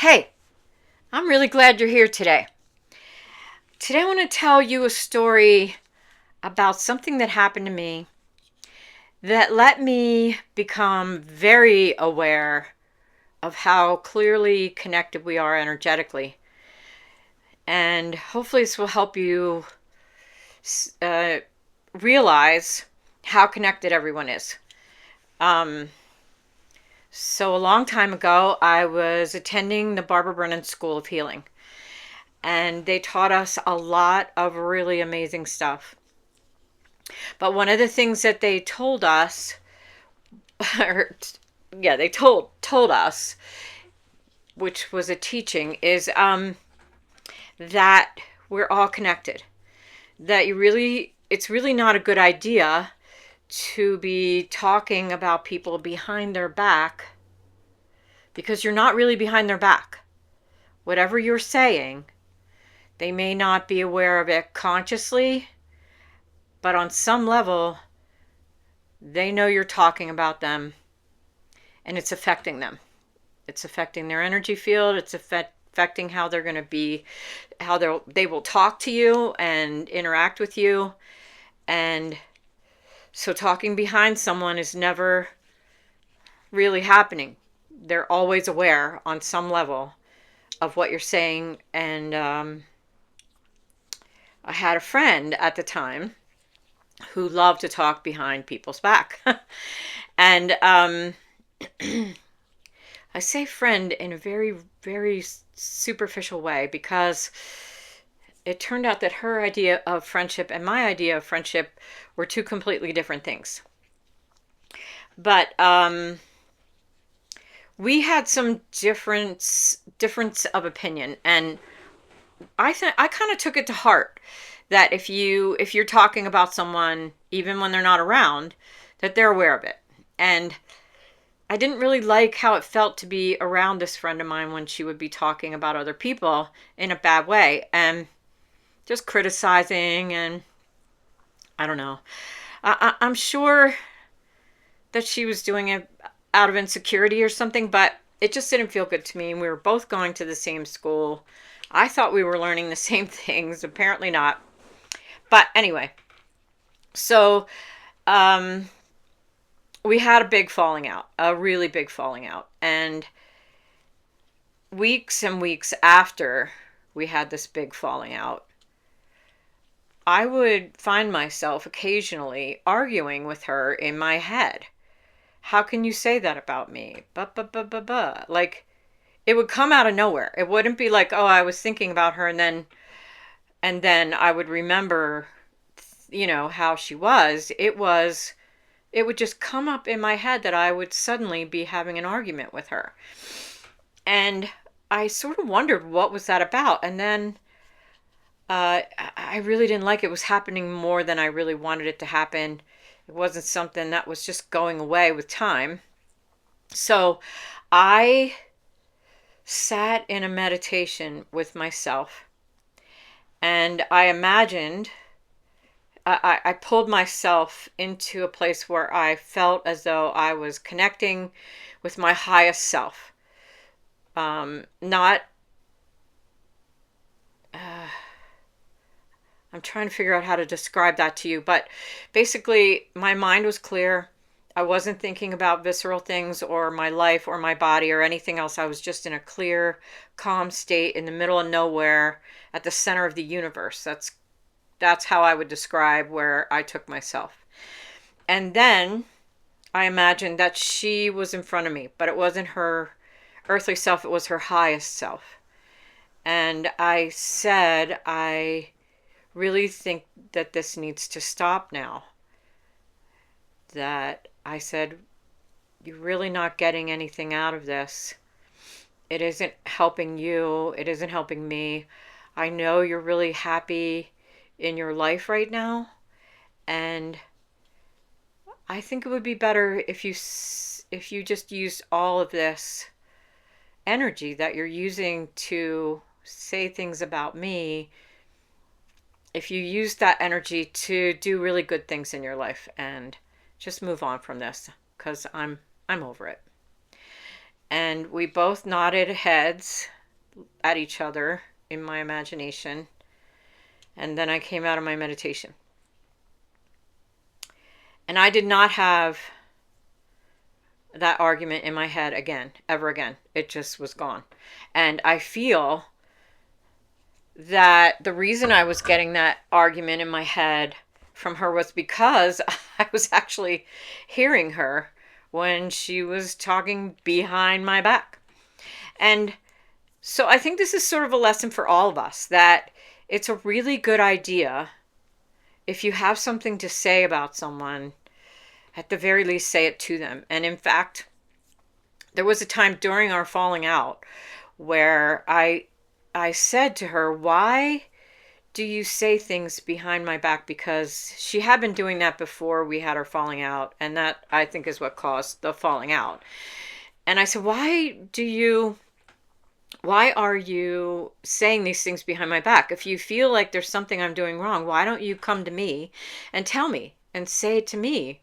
Hey, I'm really glad you're here today. Today I want to tell you a story about something that happened to me that let me become very aware of how clearly connected we are energetically. And hopefully, this will help you uh, realize how connected everyone is. Um, so, a long time ago, I was attending the Barbara Brennan School of Healing, and they taught us a lot of really amazing stuff. But one of the things that they told us, or yeah, they told us, which was a teaching, is that we're all connected. That it's really not a good idea to be talking about people behind their back because you're not really behind their back. Whatever you're saying, they may not be aware of it consciously, but on some level, they know you're talking about them and it's affecting them. It's affecting their energy field. It's affecting how they're going to be, how they will talk to you and interact with you. And so talking behind someone is never really happening. They're always aware on some level of what you're saying. And I had a friend at the time who loved to talk behind people's back. And I say friend in a very, very superficial way because it turned out that her idea of friendship and my idea of friendship were two completely different things. But we had some difference of opinion, and I kind of took it to heart that if you're talking about someone even when they're not around, that they're aware of it. And I didn't really like how it felt to be around this friend of mine when she would be talking about other people in a bad way and just criticizing. And I don't know. I'm sure that she was doing it out of insecurity or something, but it just didn't feel good to me. And we were both going to the same school. I thought we were learning the same things. Apparently not. But anyway, so um, we had a big falling out, a really big falling out. And weeks and weeks after we had this big falling out, I would find myself occasionally arguing with her in my head. How can you say that about me? Like, it would come out of nowhere. It wouldn't be like, oh, I was thinking about her and then I would remember, how she was. It would just come up in my head that I would suddenly be having an argument with her. And I sort of wondered what was that about. And then I really didn't like it. It was happening more than I really wanted it to happen. It wasn't something that was just going away with time. So I sat in a meditation with myself and I imagined, I pulled myself into a place where I felt as though I was connecting with my highest self. Not, uh, I'm trying to figure out how to describe that to you, but basically, my mind was clear. I wasn't thinking about visceral things or my life or my body or anything else. I was just in a clear, calm state in the middle of nowhere at the center of the universe. That's how I would describe where I took myself. And then I imagined that she was in front of me, but it wasn't her earthly self, it was her highest self. And I said, I really think that this needs to stop now. That I said, you're really not getting anything out of this. It isn't helping you, it isn't helping me. I know you're really happy in your life right now, and I think it would be better if you just used all of this energy that you're using to say things about me, if you use that energy to do really good things in your life and just move on from this because I'm over it. and we both nodded heads at each other in my imagination. And then I came out of my meditation. And I did not have that argument in my head again, ever again. It just was gone. And I feel that the reason I was getting that argument in my head from her was because I was actually hearing her when she was talking behind my back. And so I think this is sort of a lesson for all of us, that it's a really good idea, if you have something to say about someone, at the very least say it to them. And in fact, there was a time during our falling out where I said to her, "Why do you say things behind my back?" Because she had been doing that before we had our falling out, and that, I think, is what caused the falling out. And I said, why are you saying these things behind my back? If you feel like there's something I'm doing wrong, why don't you come to me and tell me and say to me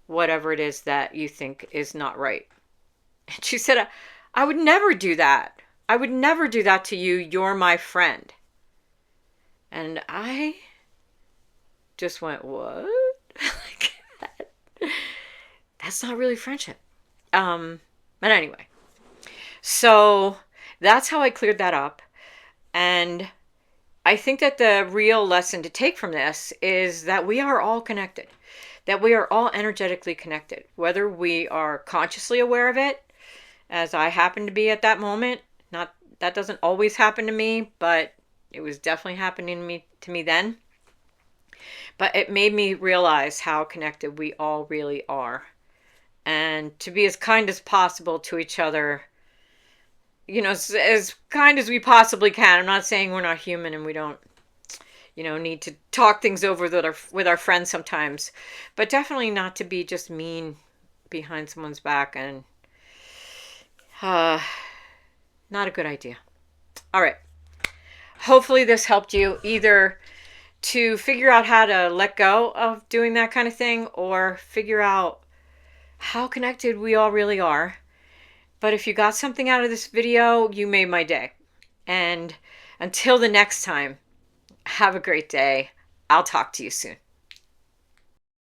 whatever it is that you think is not right? And she said, "I would never do that. I would never do that to you. You're my friend." And I just went, "What?" Like that's not really friendship. But anyway, so that's how I cleared that up. And I think that the real lesson to take from this is that we are all connected, that we are all energetically connected, whether we are consciously aware of it, as I happen to be at that moment. Not that doesn't always happen to me, but it was definitely happening to me then. But it made me realize how connected we all really are, and to be as kind as possible to each other, as kind as we possibly can. I'm not saying we're not human and we don't, need to talk things over with our friends sometimes, but definitely not to be just mean behind someone's back, and not a good idea. All right. Hopefully this helped you either to figure out how to let go of doing that kind of thing, or figure out how connected we all really are. But if you got something out of this video, you made my day. And until the next time, have a great day. I'll talk to you soon.